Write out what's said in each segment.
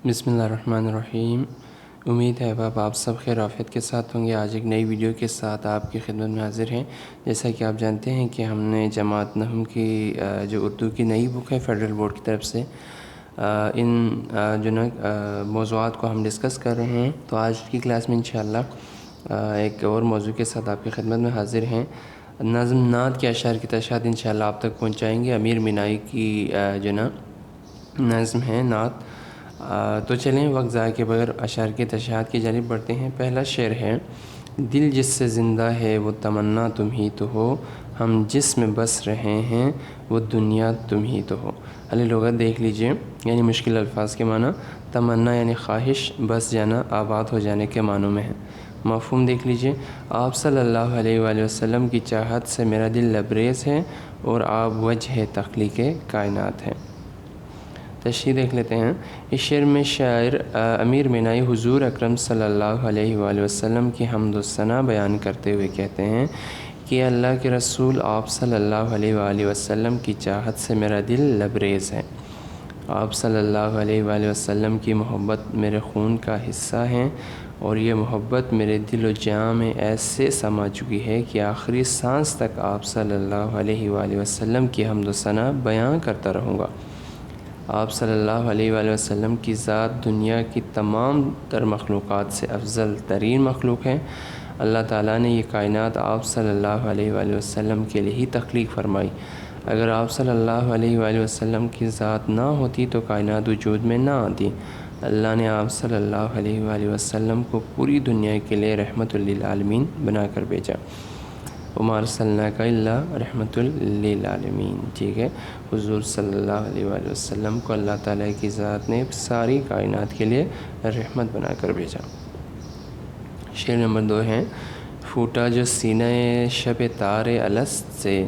بسم اللہ الرحمن الرحیم۔ امید ہے آپ سب خیر عافیت کے ساتھ ہوں گے۔ آج ایک نئی ویڈیو کے ساتھ آپ کی خدمت میں حاضر ہیں۔ جیسا کہ آپ جانتے ہیں کہ ہم نے جماعت نحو کی جو اردو کی نئی بک ہے فیڈرل بورڈ کی طرف سے، ان موضوعات کو ہم ڈسکس کر رہے ہیں۔ تو آج کی کلاس میں انشاءاللہ ایک اور موضوع کے ساتھ آپ کی خدمت میں حاضر ہیں۔ نظم نعت کے اشعار کی تشریحات انشاءاللہ آپ تک پہنچائیں گے۔ امیر مینائی کی نظم ہے نعت۔ تو چلیں وقت ضائع کے بغیر اشعار کی تشریحات کی جانب بڑھتے ہیں۔ پہلا شعر ہے: دل جس سے زندہ ہے وہ تمنا تم ہی تو ہو، ہم جس میں بس رہے ہیں وہ دنیا تم ہی تو ہو۔ لغت دیکھ لیجئے، یعنی مشکل الفاظ کے معنی۔ تمنا یعنی خواہش، بس جانا، آباد ہو جانے کے معنوں میں ہے۔ مفہوم دیکھ لیجئے، آپ صلی اللہ علیہ وآلہ وسلم کی چاہت سے میرا دل لبریز ہے اور آپ وجہ تخلیق کائنات ہے۔ تشریح دیکھ لیتے ہیں۔ اس شعر میں شاعر امیر مینائی حضور اکرم صلی اللہ علیہ وآلہ وسلم کی حمد و ثنا بیان کرتے ہوئے کہتے ہیں کہ اللہ کے رسول آپ صلی اللہ علیہ وآلہ وسلم کی چاہت سے میرا دل لبریز ہے۔ آپ صلی اللہ علیہ وآلہ وسلم کی محبت میرے خون کا حصہ ہے اور یہ محبت میرے دل و جاں میں ایسے سما چکی ہے کہ آخری سانس تک آپ صلی اللہ علیہ وآلہ وسلم کی حمد و ثنا بیان کرتا رہوں گا۔ آپ صلی اللہ علیہ وآلہ وسلم کی ذات دنیا کی تمام تر مخلوقات سے افضل ترین مخلوق ہے۔ اللہ تعالیٰ نے یہ کائنات آپ صلی اللہ علیہ وآلہ وسلم کے لیے ہی تخلیق فرمائی۔ اگر آپ صلی اللہ علیہ وآلہ وسلم کی ذات نہ ہوتی تو کائنات وجود میں نہ آتی۔ اللہ نے آپ صلی اللہ علیہ وآلہ وسلم کو پوری دنیا کے لیے رحمت للعالمین بنا کر بھیجا۔ وما ارسلناک الا رحمت للعالمین، ٹھیک ہے۔ حضور صلی اللہ علیہ وآلہ وسلم کو اللہ تعالیٰ کی ذات نے ساری کائنات کے لیے رحمت بنا کر بھیجا۔ شعر نمبر 2 ہے: پھوٹا جو سینہ شب تار الست سے،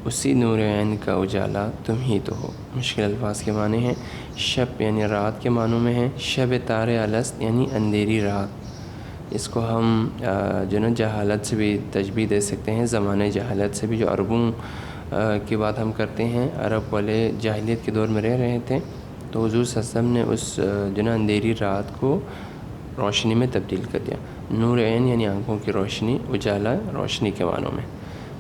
اسی نور عین کا اجالا تم ہی تو ہو۔ مشکل الفاظ کے معنی ہیں۔ شب یعنی رات کے معنوں میں ہے۔ شب تار الست یعنی اندھیری رات۔ اس کو ہم جہالت سے بھی تشبیہ دے سکتے ہیں، زمانۂ جہالت سے بھی، جو عربوں کی بات ہم کرتے ہیں۔ عرب والے جاہلیت کے دور میں رہ رہے تھے، تو حضور صلی اللہ علیہ وسلم نے اس اندھیری رات کو روشنی میں تبدیل کر دیا۔ نور عین یعنی آنکھوں کی روشنی، اجالا روشنی کے معنوں میں۔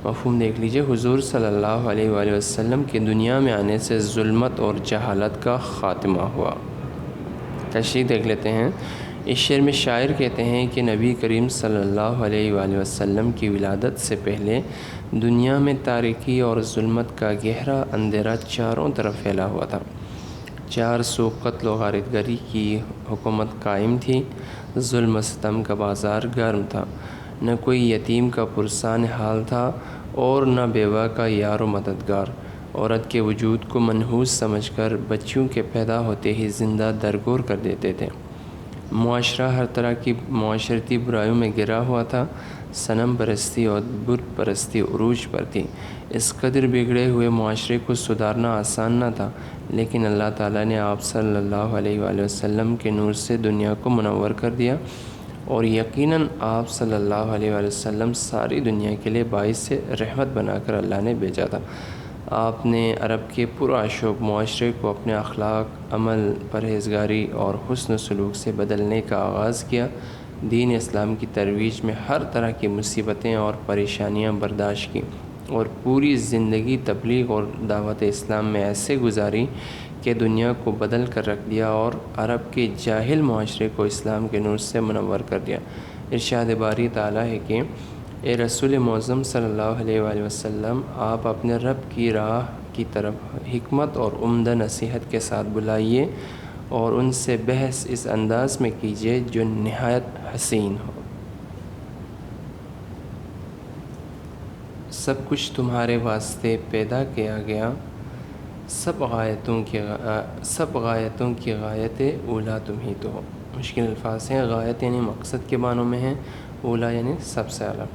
مفہوم دیکھ لیجئے، حضور صلی اللہ علیہ وآلہ وسلم کے دنیا میں آنے سے ظلمت اور جہالت کا خاتمہ ہوا۔ تشریح دیکھ لیتے ہیں۔ اس شعر میں شاعر کہتے ہیں کہ نبی کریم صلی اللہ علیہ وآلہ وسلم کی ولادت سے پہلے دنیا میں تاریکی اور ظلمت کا گہرا اندھیرا چاروں طرف پھیلا ہوا تھا۔ 4 سو قتل و غارت گری کی حکومت قائم تھی۔ ظلم و ستم کا بازار گرم تھا۔ نہ کوئی یتیم کا پرسان حال تھا اور نہ بیوہ کا یار و مددگار۔ عورت کے وجود کو منحوس سمجھ کر بچیوں کے پیدا ہوتے ہی زندہ درگور کر دیتے تھے۔ معاشرہ ہر طرح کی معاشرتی برائیوں میں گرا ہوا تھا۔ صنم پرستی اور بت پرستی عروج پر تھی۔ اس قدر بگڑے ہوئے معاشرے کو سدھارنا آسان نہ تھا، لیکن اللہ تعالیٰ نے آپ صلی اللہ علیہ وآلہ وسلم کے نور سے دنیا کو منور کر دیا، اور یقیناً آپ صلی اللہ علیہ وآلہ وسلم ساری دنیا کے لیے باعث رحمت بنا کر اللہ نے بھیجا تھا۔ آپ نے عرب کے پرآشوب معاشرے کو اپنے اخلاق، عمل، پرہیزگاری اور حسن سلوک سے بدلنے کا آغاز کیا۔ دین اسلام کی ترویج میں ہر طرح کی مصیبتیں اور پریشانیاں برداشت کی، اور پوری زندگی تبلیغ اور دعوت اسلام میں ایسے گزاری کہ دنیا کو بدل کر رکھ دیا اور عرب کے جاہل معاشرے کو اسلام کے نور سے منور کر دیا۔ ارشاد باری تعالیٰ ہے کہ اے رسول معظم صلی اللہ علیہ وآلہ وسلم، آپ اپنے رب کی راہ کی طرف حکمت اور عمدہ نصیحت کے ساتھ بلائیے اور ان سے بحث اس انداز میں کیجیے جو نہایت حسین ہو۔ سب کچھ تمہارے واسطے پیدا کیا گیا، سب غایتوں کی غایت اولا تم ہی تو ہو۔ مشکل الفاظ ہیں۔ غایت یعنی مقصد کے معنوں میں ہے، اولا یعنی سب سے اعلیٰ۔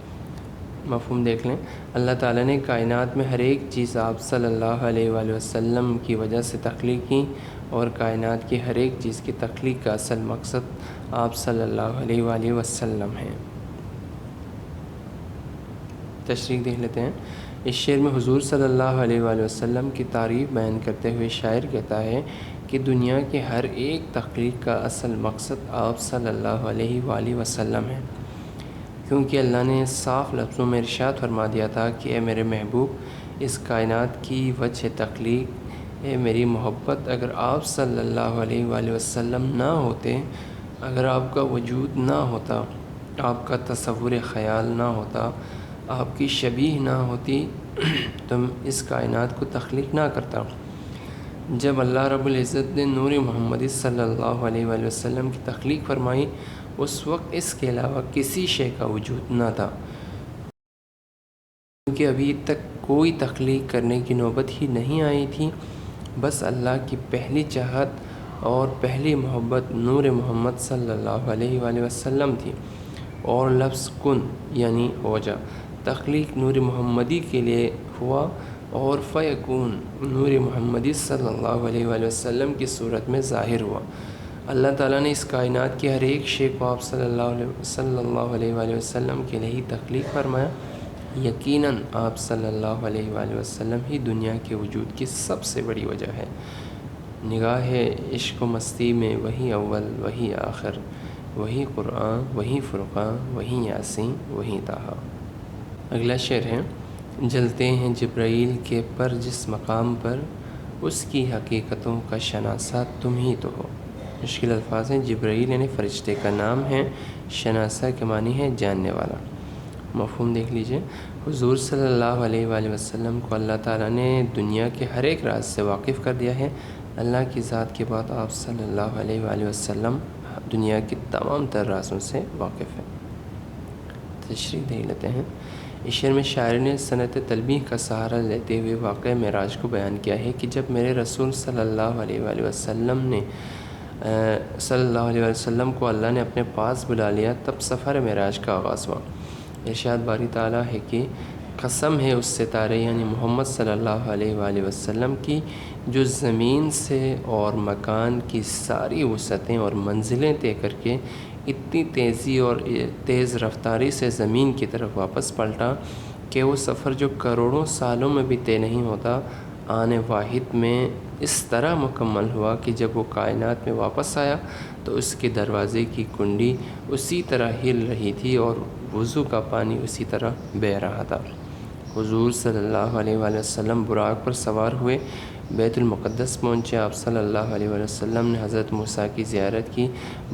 مفہوم دیکھ لیں۔ اللہ تعالیٰ نے کائنات میں ہر ایک چیز آپ صلی اللہ علیہ وآلہ وسلم کی وجہ سے تخلیق کی، اور کائنات کی ہر ایک چیز کی تخلیق کا اصل مقصد آپ صلی اللہ علیہ وآلہ وسلم ہے۔ تشریح دیکھ لیتے ہیں۔ اس شعر میں حضور صلی اللہ علیہ وآلہ وسلم کی تعریف بیان کرتے ہوئے شاعر کہتا ہے کہ دنیا کے ہر ایک تخلیق کا اصل مقصد آپ صلی اللہ علیہ وآلہ وسلم ہے، کیونکہ اللہ نے صاف لفظوں میں ارشاد فرما دیا تھا کہ اے میرے محبوب، اس کائنات کی وجہ تخلیق، اے میری محبت، اگر آپ صلی اللہ علیہ وآلہ وسلم نہ ہوتے، اگر آپ کا وجود نہ ہوتا، آپ کا تصور خیال نہ ہوتا، آپ کی شبیہ نہ ہوتی، تم اس کائنات کو تخلیق نہ کرتا۔ جب اللہ رب العزت نے نور محمدی صلی اللہ علیہ وآلہ وسلم کی تخلیق فرمائی، اس وقت اس کے علاوہ کسی شے کا وجود نہ تھا، کیونکہ ابھی تک کوئی تخلیق کرنے کی نوبت ہی نہیں آئی تھی۔ بس اللہ کی پہلی چاہت اور پہلی محبت نور محمد صلی اللہ علیہ وآلہ وسلم تھی، اور لفظ کن یعنی ہو جا تخلیق نور محمدی کے لیے ہوا، اور فیکون نور محمدی صلی اللہ علیہ وآلہ وسلم کی صورت میں ظاہر ہوا۔ اللہ تعالیٰ نے اس کائنات کے ہر ایک شے کو آپ صلی اللہ علیہ وآلہ وسلم کے لیے ہی تخلیق فرمایا۔ یقیناً آپ صلی اللہ علیہ وآلہ وسلم ہی دنیا کے وجود کی سب سے بڑی وجہ ہے۔ نگاہ عشق و مستی میں وہی اول، وہی آخر، وہی قرآن، وہی فرقان، وہی یاسین، وہی طٰہٰ۔ اگلا شعر ہے: جلتے ہیں جبرائیل کے پر جس مقام پر، اس کی حقیقتوں کا شناسہ تم ہی تو ہو۔ مشکل الفاظ ہیں۔ جبرائیل یعنی فرشتے کا نام ہے، شناسہ کے معنی ہے جاننے والا۔ مفہوم دیکھ لیجئے۔ حضور صلی اللہ علیہ وآلہ وسلم کو اللہ تعالیٰ نے دنیا کے ہر ایک راز سے واقف کر دیا ہے۔ اللہ کی ذات کے بعد آپ صلی اللہ علیہ وآلہ وسلم دنیا کے تمام تر رازوں سے واقف ہے۔ تشریح دیکھ لیتے ہیں۔ اس شعر میں شاعر نے صنعت تلبیہ کا سہارا لیتے ہوئے واقعہ معراج کو بیان کیا ہے کہ جب میرے رسول صلی اللہ علیہ وآلہ وسلم کو اللہ نے اپنے پاس بلا لیا، تب سفر معراج کا آغاز ہوا۔ ارشاد باری تعالیٰ ہے کہ قسم ہے اس ستارے یعنی محمد صلی اللہ علیہ وآلہ وسلم کی، جو زمین سے اور مکان کی ساری وسعتیں اور منزلیں طے کر کے اتنی تیزی اور تیز رفتاری سے زمین کی طرف واپس پلٹا کہ وہ سفر جو کروڑوں سالوں میں بھی طے نہیں ہوتا، آن واحد میں اس طرح مکمل ہوا کہ جب وہ کائنات میں واپس آیا تو اس کے دروازے کی کنڈی اسی طرح ہل رہی تھی اور وضو کا پانی اسی طرح بہہ رہا تھا۔ حضور صلی اللہ علیہ وآلہ وسلم براق پر سوار ہوئے بیت المقدس پہنچے۔ آپ صلی اللہ علیہ وآلہ وسلم نے حضرت موسیٰ کی زیارت کی،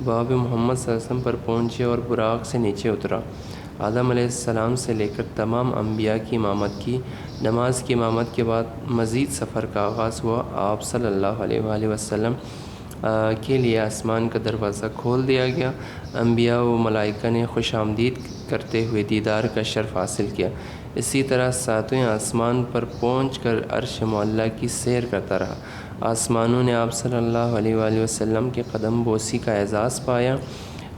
باب محمد صلی اللہ علیہ وسلم پر پہنچے اور براق سے نیچے اترا۔ آدم علیہ السلام سے لے کر تمام انبیاء کی امامت کی، نماز کی امامت کے بعد مزید سفر کا آغاز ہوا۔ آپ صلی اللہ علیہ وآلہ وسلم کے لیے آسمان کا دروازہ کھول دیا گیا۔ انبیاء و ملائکہ نے خوش آمدید کرتے ہوئے دیدار کا شرف حاصل کیا۔ اسی طرح ساتویں آسمان پر پہنچ کر عرش معلیٰ کی سیر کرتا رہا۔ آسمانوں نے آپ صلی اللہ علیہ وآلہ وسلم کے قدم بوسی کا اعزاز پایا۔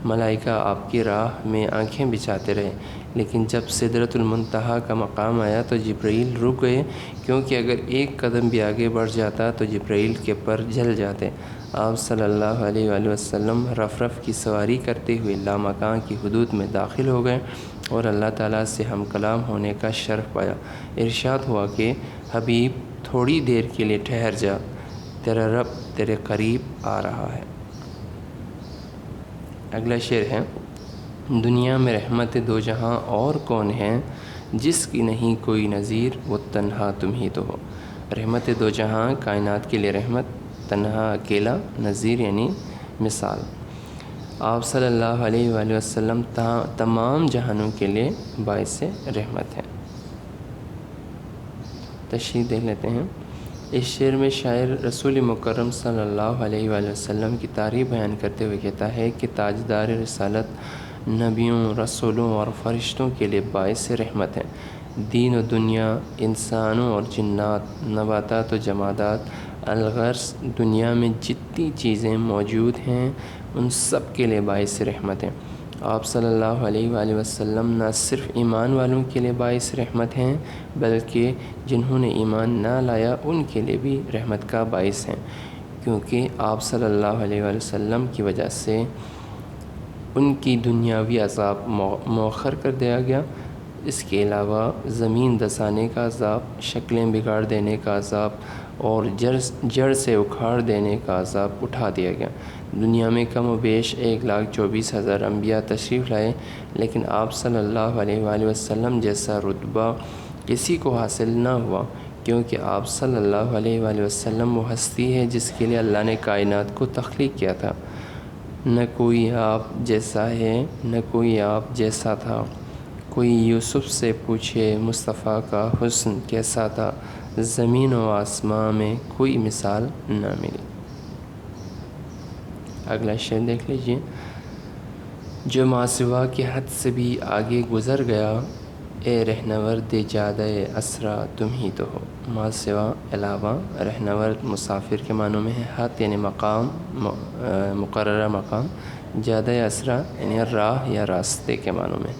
ملائکہ آپ کی راہ میں آنکھیں بچھاتے رہے، لیکن جب سدرۃ المنتہا کا مقام آیا تو جبرائیل رک گئے، کیونکہ اگر ایک قدم بھی آگے بڑھ جاتا تو جبرائیل کے پر جل جاتے۔ آپ صلی اللہ علیہ وآلہ وسلم رف کی سواری کرتے ہوئے لامکان کی حدود میں داخل ہو گئے اور اللہ تعالیٰ سے ہم کلام ہونے کا شرف پایا۔ ارشاد ہوا کہ حبیب، تھوڑی دیر کے لیے ٹھہر جا، تیرا رب تیرے قریب آ رہا ہے۔ اگلا شعر ہے: دنیا میں رحمت دو جہاں اور کون ہے، جس کی نہیں کوئی نظیر، وہ تنہا تم ہی تو ہو۔ رحمت دو جہاں، کائنات کے لیے رحمت، تنہا اکیلا، نظیر یعنی مثال۔ آپ صلی اللہ علیہ وآلہ وسلم تمام جہانوں کے لیے باعث رحمت ہیں۔ تشریح دیکھ لیتے ہیں۔ اس شعر میں شاعر رسول مکرم صلی اللہ علیہ وآلہ وسلم کی تعریف بیان کرتے ہوئے کہتا ہے کہ تاجدار رسالت نبیوں، رسولوں اور فرشتوں کے لیے باعث رحمت ہیں۔ دین و دنیا، انسانوں اور جنات، نباتات و جمادات، الغرض دنیا میں جتنی چیزیں موجود ہیں ان سب کے لیے باعث رحمت ہیں۔ آپ صلی اللہ علیہ وآلہ وسلم نہ صرف ایمان والوں کے لیے باعث رحمت ہیں، بلکہ جنہوں نے ایمان نہ لایا ان کے لیے بھی رحمت کا باعث ہیں، کیونکہ آپ صلی اللہ علیہ وآلہ وسلم کی وجہ سے ان کی دنیاوی عذاب مؤخر کر دیا گیا۔ اس کے علاوہ زمین دسانے کا عذاب، شکلیں بگاڑ دینے کا عذاب اور جڑ سے اکھاڑ دینے کا عذاب اٹھا دیا گیا۔ دنیا میں کم و بیش 1,24,000 انبیاء تشریف لائے، لیکن آپ صلی اللہ علیہ وآلہ وسلم جیسا رتبہ کسی کو حاصل نہ ہوا، کیونکہ آپ صلی اللہ علیہ وآلہ وسلم وہ ہستی ہے جس کے لیے اللہ نے کائنات کو تخلیق کیا تھا۔ نہ کوئی آپ جیسا ہے، نہ کوئی آپ جیسا تھا۔ کوئی یوسف سے پوچھے مصطفیٰ کا حسن کیسا تھا، زمین و آسمان میں کوئی مثال نہ ملی۔ اگلا شعر دیکھ لیجئے۔ جو ماسوا کی حد سے بھی آگے گزر گیا، اے رہنورد جادہ اسرا تم ہی تو ہو۔ ماسوا علاوہ، رہنورد مسافر کے معنوں میں ہے، حد یعنی مقام، مقررہ مقام، جادہ اسرا یعنی راہ یا راستے کے معنوں میں۔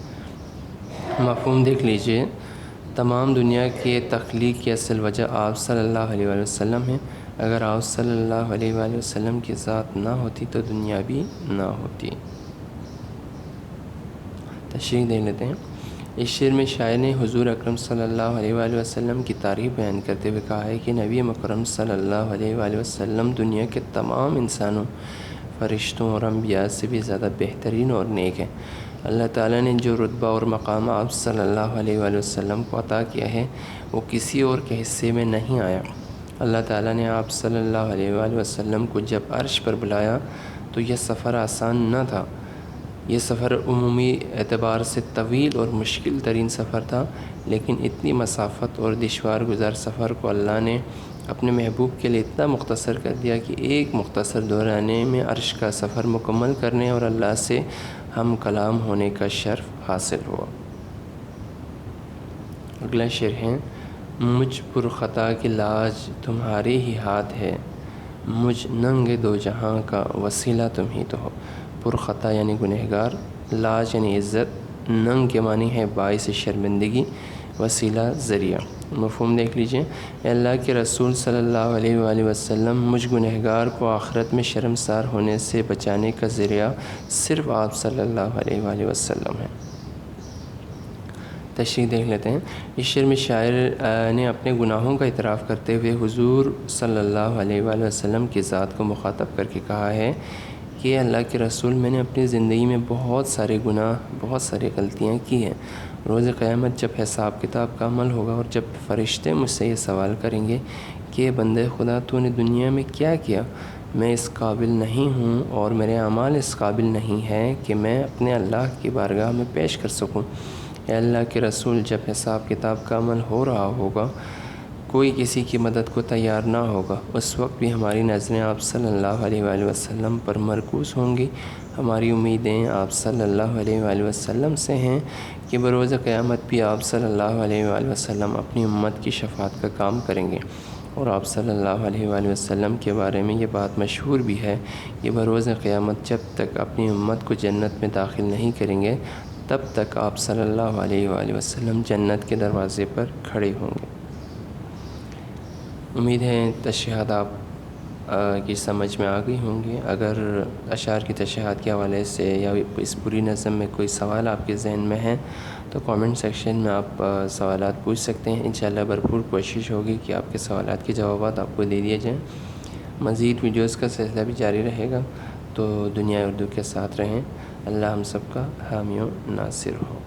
مفہوم دیکھ لیجئے۔ تمام دنیا کے تخلیق کی اصل وجہ آپ صلی اللہ علیہ وآلہ وسلم ہے۔ اگر آپ صلی اللہ علیہ وآلہ وسلم کی ذات نہ ہوتی تو دنیا بھی نہ ہوتی۔ تشریح دے لیتے ہیں۔ اس شعر میں شاعر نے حضور اکرم صلی اللہ علیہ وآلہ وسلم کی تعریف بیان کرتے ہوئے کہا ہے کہ نبی مکرم صلی اللہ علیہ وآلہ وسلم دنیا کے تمام انسانوں، فرشتوں اور انبیاء سے بھی زیادہ بہترین اور نیک ہیں۔ اللہ تعالیٰ نے جو رتبہ اور مقام آپ صلی اللہ علیہ وآلہ وسلم کو عطا کیا ہے، وہ کسی اور کے حصے میں نہیں آیا۔ اللہ تعالیٰ نے آپ صلی اللہ علیہ وآلہ وسلم کو جب عرش پر بلایا تو یہ سفر آسان نہ تھا۔ یہ سفر عمومی اعتبار سے طویل اور مشکل ترین سفر تھا، لیکن اتنی مسافت اور دشوار گزار سفر کو اللہ نے اپنے محبوب کے لیے اتنا مختصر کر دیا کہ ایک مختصر دورانیے میں عرش کا سفر مکمل کرنے اور اللہ سے ہم کلام ہونے کا شرف حاصل ہوا۔ اگلا شعر ہے۔ مجھ پر خطا کی لاج تمہارے ہی ہاتھ ہے، مجھ ننگ دو جہاں کا وسیلہ تم ہی تو ہو۔ پر خطا یعنی گنہگار، لاج یعنی عزت، ننگ کے معنی ہے باعث شرمندگی، وسیلہ ذریعہ۔ مفہوم دیکھ لیجئے۔ اے اللہ کے رسول صلی اللہ علیہ وآلہ وسلم، مجھ گنہگار کو آخرت میں شرمسار ہونے سے بچانے کا ذریعہ صرف آپ صلی اللہ علیہ وآلہ وسلم ہے۔ تشریح دیکھ لیتے ہیں۔ اس شعر میں شاعر نے اپنے گناہوں کا اعتراف کرتے ہوئے حضور صلی اللہ علیہ وآلہ وسلم کی ذات کو مخاطب کر کے کہا ہے کہ اللہ کے رسول، میں نے اپنی زندگی میں بہت سارے گناہ، بہت ساری غلطیاں کی ہیں۔ روز قیامت جب حساب کتاب کا عمل ہوگا اور جب فرشتے مجھ سے یہ سوال کریں گے کہ بندے خدا تو نے دنیا میں کیا کیا، میں اس قابل نہیں ہوں اور میرے اعمال اس قابل نہیں ہیں کہ میں اپنے اللہ کی بارگاہ میں پیش کر سکوں۔ اے اللہ کے رسول، جب حساب کتاب کا عمل ہو رہا ہوگا، کوئی کسی کی مدد کو تیار نہ ہوگا، اس وقت بھی ہماری نظریں آپ صلی اللہ علیہ وآلہ وسلم پر مرکوز ہوں گی۔ ہماری امیدیں آپ صلی اللہ علیہ وآلہ وسلم سے ہیں کہ بروز قیامت بھی آپ صلی اللہ علیہ وآلہ وسلم اپنی امت کی شفاعت کا کام کریں گے۔ اور آپ صلی اللہ علیہ وآلہ وسلم کے بارے میں یہ بات مشہور بھی ہے کہ بروز قیامت جب تک اپنی امت کو جنت میں داخل نہیں کریں گے، تب تک آپ صلی اللہ علیہ وآلہ وسلم جنت کے دروازے پر کھڑے ہوں گے۔ امید ہے تشریحات آپ کی سمجھ میں آ گئی ہوں گی۔ اگر اشعار کی تشریحات کے حوالے سے یا اس پوری نظم میں کوئی سوال آپ کے ذہن میں ہیں تو کامنٹ سیکشن میں آپ سوالات پوچھ سکتے ہیں۔ انشاءاللہ بھرپور کوشش ہوگی کہ آپ کے سوالات کے جوابات آپ کو دے دیے جائیں۔ مزید ویڈیوز کا سلسلہ بھی جاری رہے گا، تو دنیا اردو کے ساتھ رہیں۔ اللہ ہم سب کا حامی و ناصر ہو۔